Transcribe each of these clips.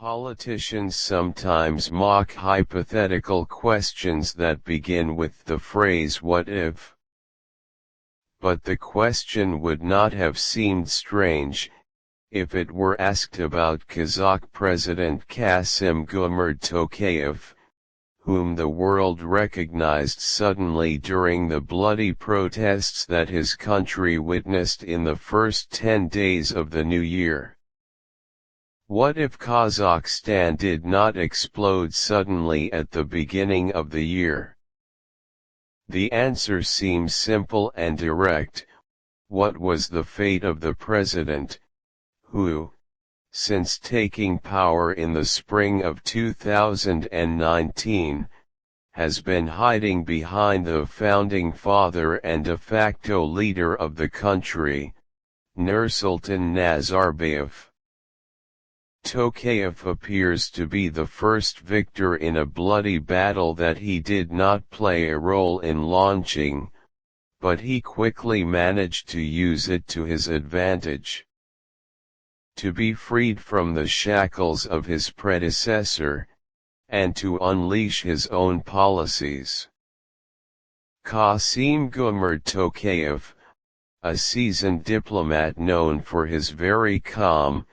Politicians sometimes mock hypothetical questions that begin with the phrase "what if?" But the question would not have seemed strange, if it were asked about Kazakh President Kasim Gumard Tokayev, whom the world recognized suddenly during the bloody protests that his country witnessed in the first 10 days of the new year. What if Kazakhstan did not explode suddenly at the beginning of the year? The answer seems simple and direct. What was the fate of the president, who, since taking power in the spring of 2019, has been hiding behind the founding father and de facto leader of the country, Nursultan Nazarbayev? Tokayev appears to be the first victor in a bloody battle that he did not play a role in launching, but he quickly managed to use it to his advantage. To be freed from the shackles of his predecessor, and to unleash his own policies. Kasim Gumard Tokayev, a seasoned diplomat known for his very calm,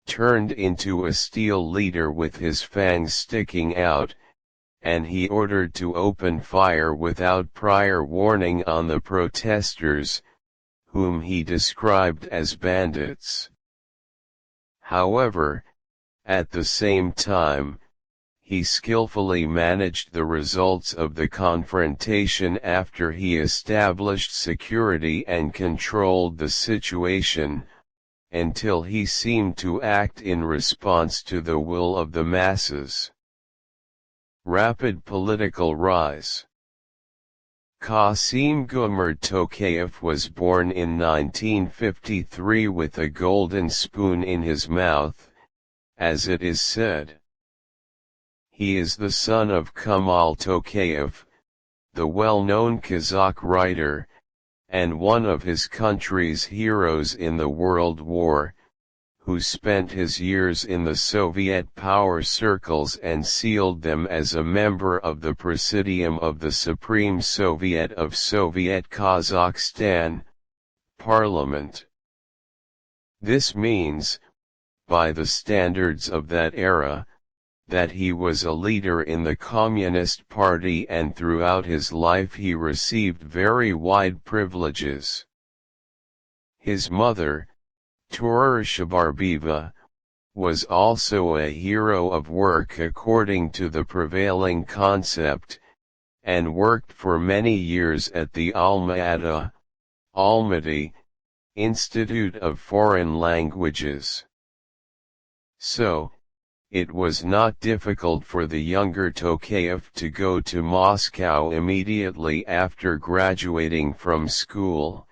turned into a steel leader with his fangs sticking out, and he ordered to open fire without prior warning on the protesters, whom he described as bandits. However, at the same time, he skillfully managed the results of the confrontation after he established security and controlled the situation, until he seemed to act in response to the will of the masses. Rapid political rise. Kasim Gumard Tokayev was born in 1953 with a golden spoon in his mouth, as it is said. He is the son of Kamal Tokayev, the well-known Kazakh writer, and one of his country's heroes in the World War, who spent his years in the Soviet power circles and sealed them as a member of the Presidium of the Supreme Soviet of Soviet Kazakhstan, Parliament. This means, by the standards of that era, that he was a leader in the Communist Party, and throughout his life he received very wide privileges. His mother, Nursultan, was also a hero of work according to the prevailing concept, and worked for many years at the Almaty Institute of Foreign Languages. So, it was not difficult for the younger Tokayev to go to Moscow immediately after graduating from school,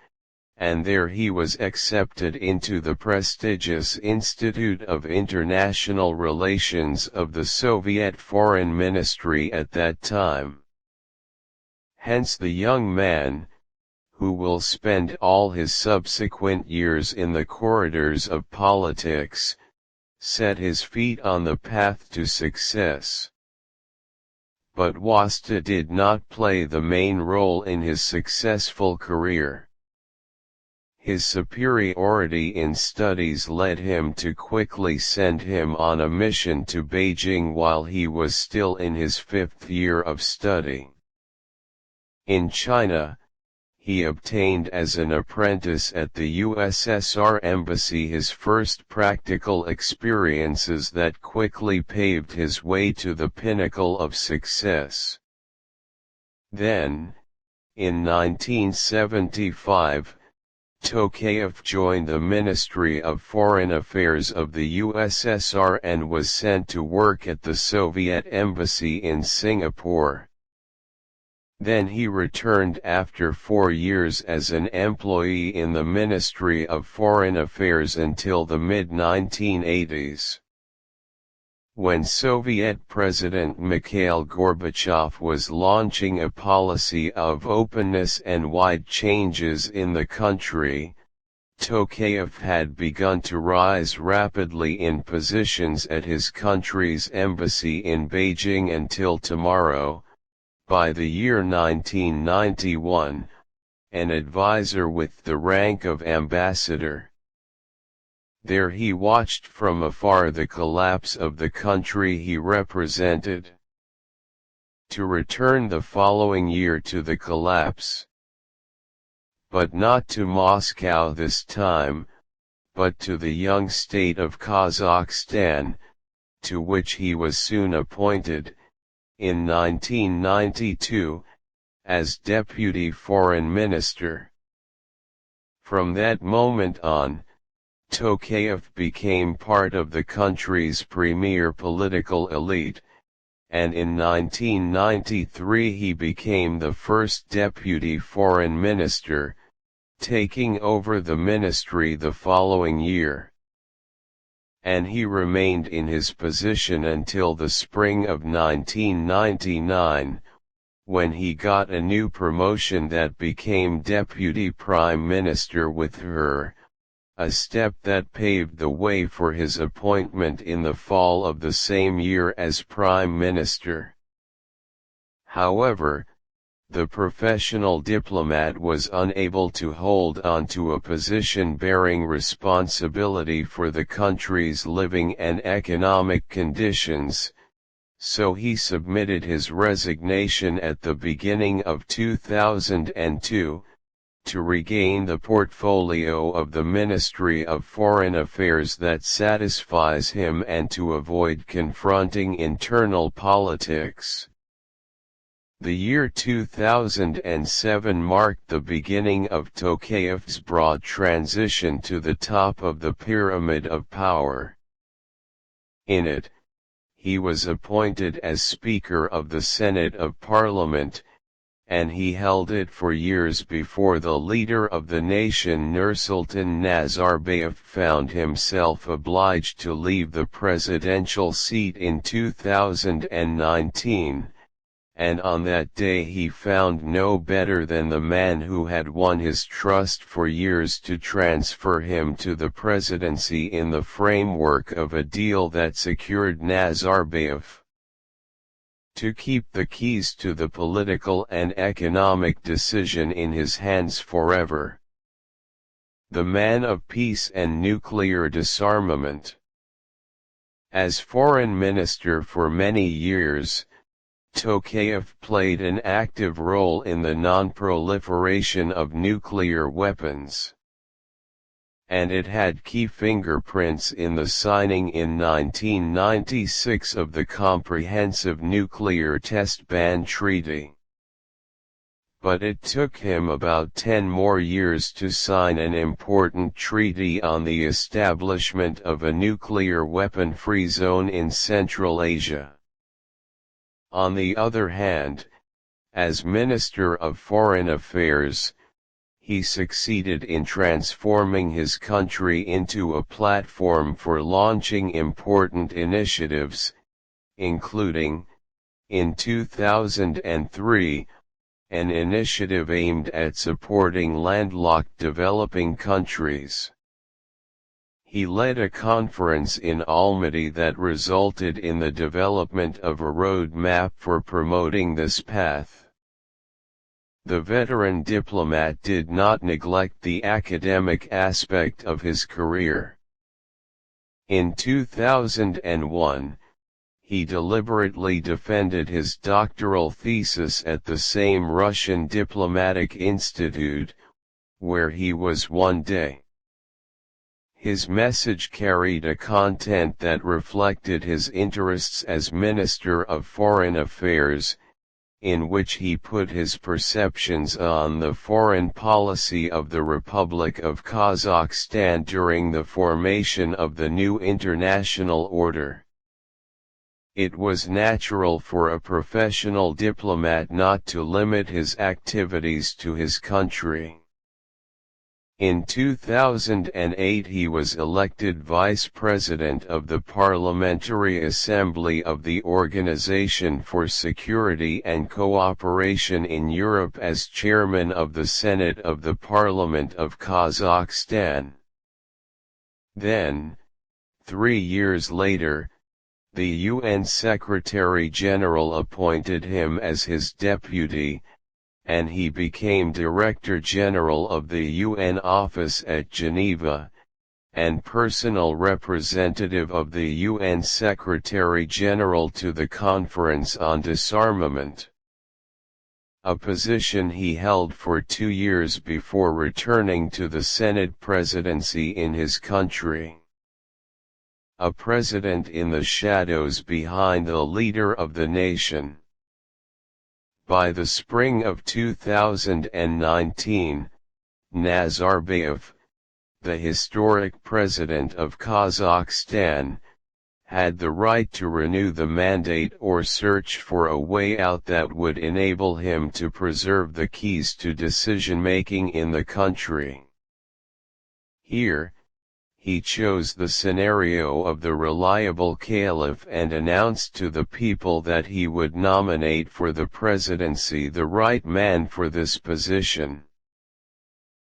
and there he was accepted into the prestigious Institute of International Relations of the Soviet Foreign Ministry at that time. Hence the young man, who will spend all his subsequent years in the corridors of politics, set his feet on the path to success. But Wasta did not play the main role in his successful career. His superiority in studies led him to quickly send him on a mission to Beijing while he was still in his 5th year of study. In China, he obtained as an apprentice at the USSR Embassy his first practical experiences that quickly paved his way to the pinnacle of success. Then, in 1975, Tokayev joined the Ministry of Foreign Affairs of the USSR and was sent to work at the Soviet Embassy in Singapore. Then he returned after 4 years as an employee in the Ministry of Foreign Affairs until the mid-1980s. When Soviet President Mikhail Gorbachev was launching a policy of openness and wide changes in the country, Tokayev had begun to rise rapidly in positions at his country's embassy in Beijing until tomorrow, by the year 1991, an advisor with the rank of ambassador. There he watched from afar the collapse of the country he represented. To return the following year to the collapse. But not to Moscow this time, but to the young state of Kazakhstan, to which he was soon appointed, in 1992, as Deputy Foreign Minister. From that moment on, Tokayev became part of the country's premier political elite, and in 1993 he became the first Deputy Foreign Minister, taking over the ministry the following year. And he remained in his position until the spring of 1999, when he got a new promotion that became Deputy Prime Minister with her, a step that paved the way for his appointment in the fall of the same year as Prime Minister. However, the professional diplomat was unable to hold on to a position bearing responsibility for the country's living and economic conditions, so he submitted his resignation at the beginning of 2002, to regain the portfolio of the Ministry of Foreign Affairs that satisfies him and to avoid confronting internal politics. The year 2007 marked the beginning of Tokayev's broad transition to the top of the pyramid of power. In it, he was appointed as Speaker of the Senate of Parliament, and he held it for years before the leader of the nation Nursultan Nazarbayev found himself obliged to leave the presidential seat in 2019, and on that day he found no better than the man who had won his trust for years to transfer him to the presidency in the framework of a deal that secured Nazarbayev to keep the keys to the political and economic decision in his hands forever. The man of peace and nuclear disarmament. As foreign minister for many years, Tokayev played an active role in the non-proliferation of nuclear weapons. And it had key fingerprints in the signing in 1996 of the Comprehensive Nuclear Test Ban Treaty. But it took him about 10 more years to sign an important treaty on the establishment of a nuclear weapon-free zone in Central Asia. On the other hand, as Minister of Foreign Affairs, he succeeded in transforming his country into a platform for launching important initiatives, including, in 2003, an initiative aimed at supporting landlocked developing countries. He led a conference in Almaty that resulted in the development of a road map for promoting this path. The veteran diplomat did not neglect the academic aspect of his career. In 2001, he deliberately defended his doctoral thesis at the same Russian Diplomatic Institute, where he was one day. His message carried a content that reflected his interests as Minister of Foreign Affairs, in which he put his perceptions on the foreign policy of the Republic of Kazakhstan during the formation of the new international order. It was natural for a professional diplomat not to limit his activities to his country. In 2008 he was elected Vice President of the Parliamentary Assembly of the Organization for Security and Cooperation in Europe as Chairman of the Senate of the Parliament of Kazakhstan. Then, 3 years later, the UN Secretary-General appointed him as his deputy, and he became Director General of the UN office at Geneva, and personal representative of the UN Secretary-General to the Conference on Disarmament. A position he held for 2 years before returning to the Senate presidency in his country. A president in the shadows behind the leader of the nation. By the spring of 2019, Nazarbayev, the historic president of Kazakhstan, had the right to renew the mandate or search for a way out that would enable him to preserve the keys to decision-making in the country. Here, he chose the scenario of the reliable caliph and announced to the people that he would nominate for the presidency the right man for this position.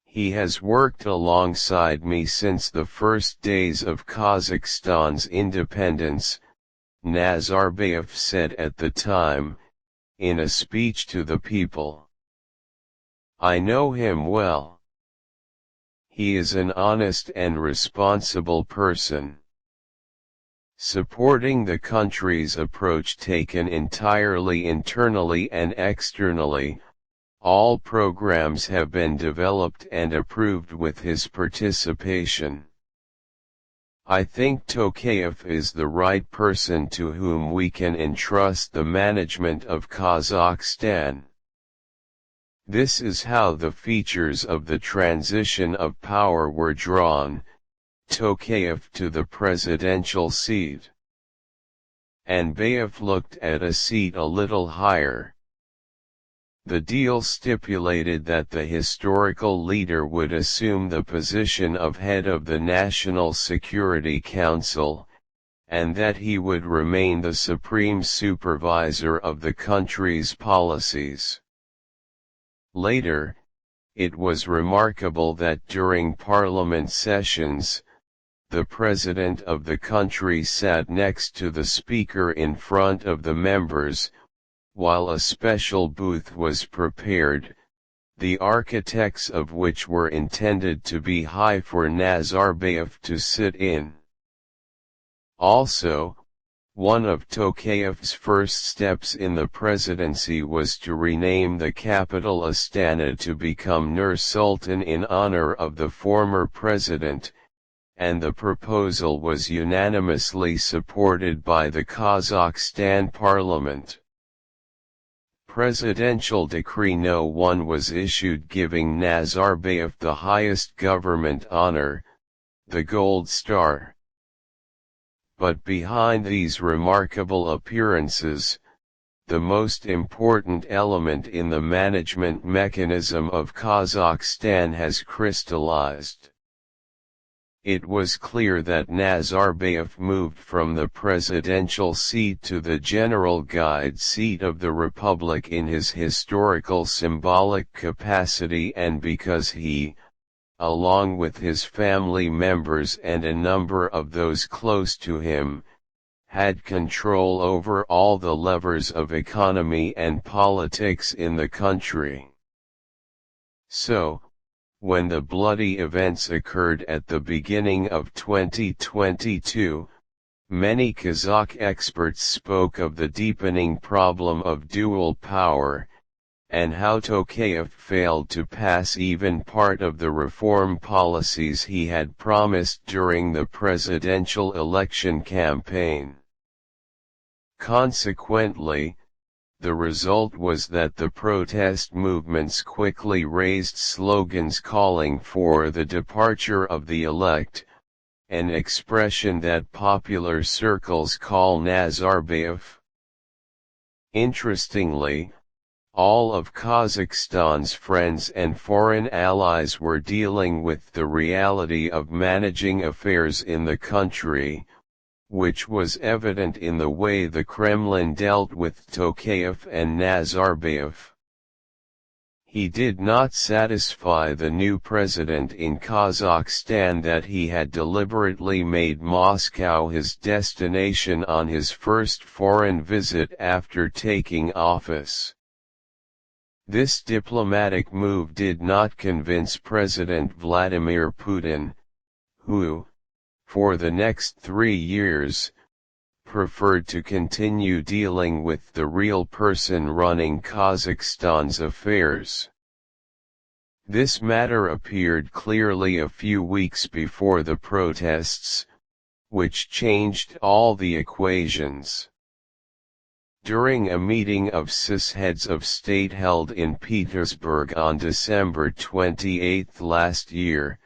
He has worked alongside me since the first days of Kazakhstan's independence, Nazarbayev said at the time, in a speech to the people. I know him well. He is an honest and responsible person. Supporting the country's approach taken entirely internally and externally, all programs have been developed and approved with his participation. I think Tokayev is the right person to whom we can entrust the management of Kazakhstan. This is how the features of the transition of power were drawn, Tokayev to the presidential seat. And Bayev looked at a seat a little higher. The deal stipulated that the historical leader would assume the position of head of the National Security Council, and that he would remain the supreme supervisor of the country's policies. Later, it was remarkable that during parliament sessions, the president of the country sat next to the speaker in front of the members, while a special booth was prepared, the architects of which were intended to be high for Nazarbayev to sit in. Also, one of Tokayev's first steps in the presidency was to rename the capital Astana to become Nursultan in honor of the former president, and the proposal was unanimously supported by the Kazakhstan parliament. Presidential Decree No. 1 was issued giving Nazarbayev the highest government honor, the Gold Star. But behind these remarkable appearances, the most important element in the management mechanism of Kazakhstan has crystallized. It was clear that Nazarbayev moved from the presidential seat to the general guide seat of the republic in his historical symbolic capacity, and because he, along with his family members and a number of those close to him, had control over all the levers of economy and politics in the country. So, when the bloody events occurred at the beginning of 2022, many Kazakh experts spoke of the deepening problem of dual power, and how Tokayev failed to pass even part of the reform policies he had promised during the presidential election campaign. Consequently, the result was that the protest movements quickly raised slogans calling for the departure of the elect, an expression that popular circles call Nazarbayev. Interestingly, all of Kazakhstan's friends and foreign allies were dealing with the reality of managing affairs in the country, which was evident in the way the Kremlin dealt with Tokayev and Nazarbayev. He did not satisfy the new president in Kazakhstan that he had deliberately made Moscow his destination on his first foreign visit after taking office. This diplomatic move did not convince President Vladimir Putin, who, for the next 3 years, preferred to continue dealing with the real person running Kazakhstan's affairs. This matter appeared clearly a few weeks before the protests, which changed all the equations. During a meeting of CIS heads of state held in Petersburg on December 28 last year,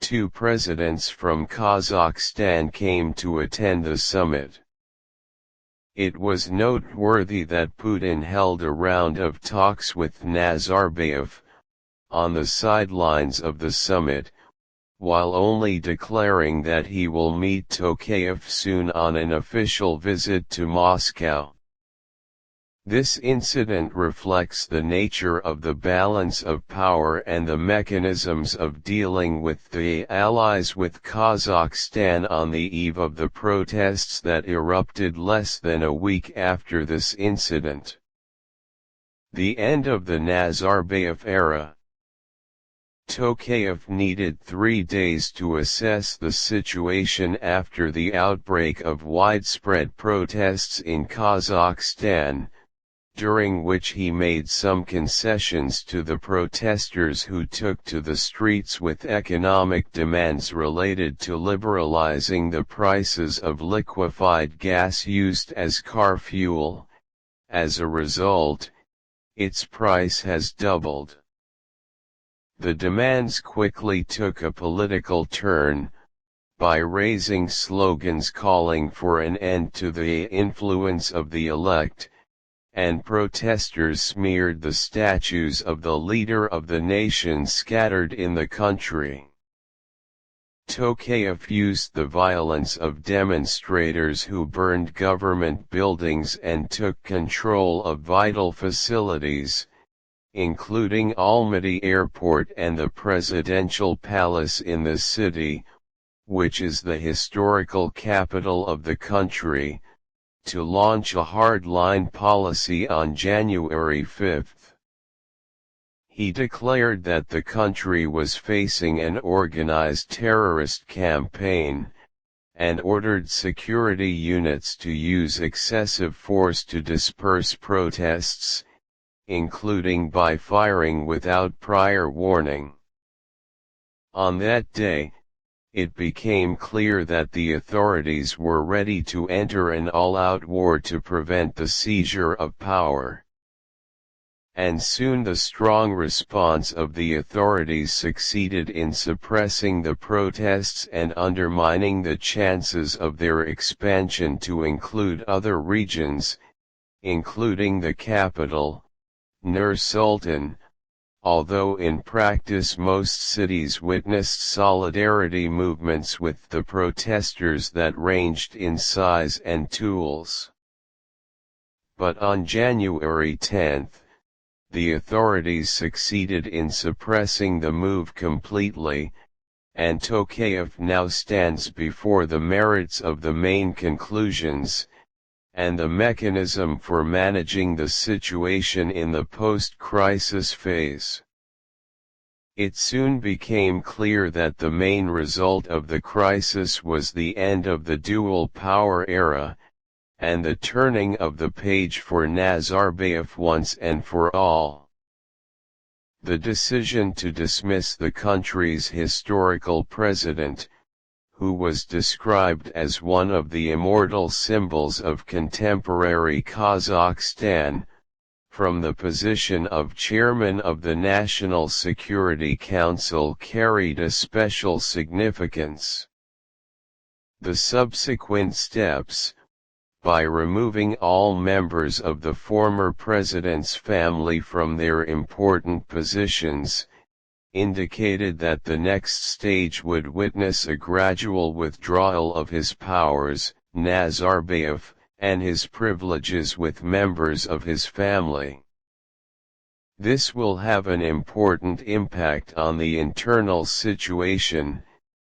2 presidents from Kazakhstan came to attend the summit. It was noteworthy that Putin held a round of talks with Nazarbayev, on the sidelines of the summit, while only declaring that he will meet Tokayev soon on an official visit to Moscow. This incident reflects the nature of the balance of power and the mechanisms of dealing with the allies with Kazakhstan on the eve of the protests that erupted less than a week after this incident. The end of the Nazarbayev era. Tokayev needed 3 days to assess the situation after the outbreak of widespread protests in Kazakhstan, during which he made some concessions to the protesters who took to the streets with economic demands related to liberalizing the prices of liquefied gas used as car fuel. As a result, its price has doubled. The demands quickly took a political turn, by raising slogans calling for an end to the influence of the elect, and protesters smeared the statues of the leader of the nation scattered in the country. Tokayev used the violence of demonstrators who burned government buildings and took control of vital facilities, including Almaty Airport and the presidential palace in the city, which is the historical capital of the country, to launch a hardline policy on January 5. He declared that the country was facing an organized terrorist campaign, and ordered security units to use excessive force to disperse protests, including by firing without prior warning. On that day, it became clear that the authorities were ready to enter an all-out war to prevent the seizure of power. And soon the strong response of the authorities succeeded in suppressing the protests and undermining the chances of their expansion to include other regions, including the capital, Nursultan. Although in practice most cities witnessed solidarity movements with the protesters that ranged in size and tools. But on January 10, the authorities succeeded in suppressing the move completely, and Tokayev now stands before the merits of the main conclusions, and the mechanism for managing the situation in the post-crisis phase. It soon became clear that the main result of the crisis was the end of the dual power era, and the turning of the page for Nazarbayev once and for all. The decision to dismiss the country's historical president, who was described as one of the immortal symbols of contemporary Kazakhstan, from the position of chairman of the National Security Council carried a special significance. The subsequent steps, by removing all members of the former president's family from their important positions, indicated that the next stage would witness a gradual withdrawal of his powers, Nazarbayev, and his privileges with members of his family. This will have an important impact on the internal situation,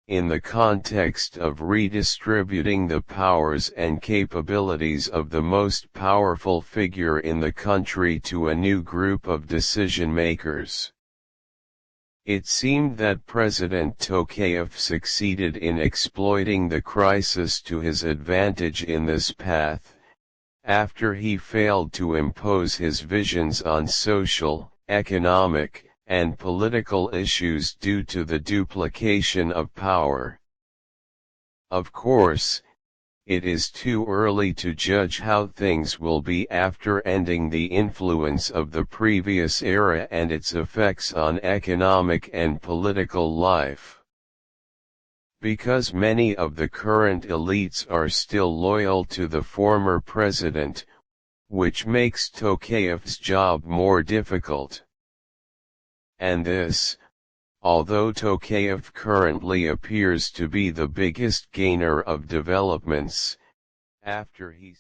in the context of redistributing the powers and capabilities of the most powerful figure in the country to a new group of decision-makers. It seemed that President Tokayev succeeded in exploiting the crisis to his advantage in this path, after he failed to impose his visions on social, economic, and political issues due to the duplication of power. Of course, it is too early to judge how things will be after ending the influence of the previous era and its effects on economic and political life. Because many of the current elites are still loyal to the former president, which makes Tokayev's job more difficult. And this, although Tokayev currently appears to be the biggest gainer of developments, after he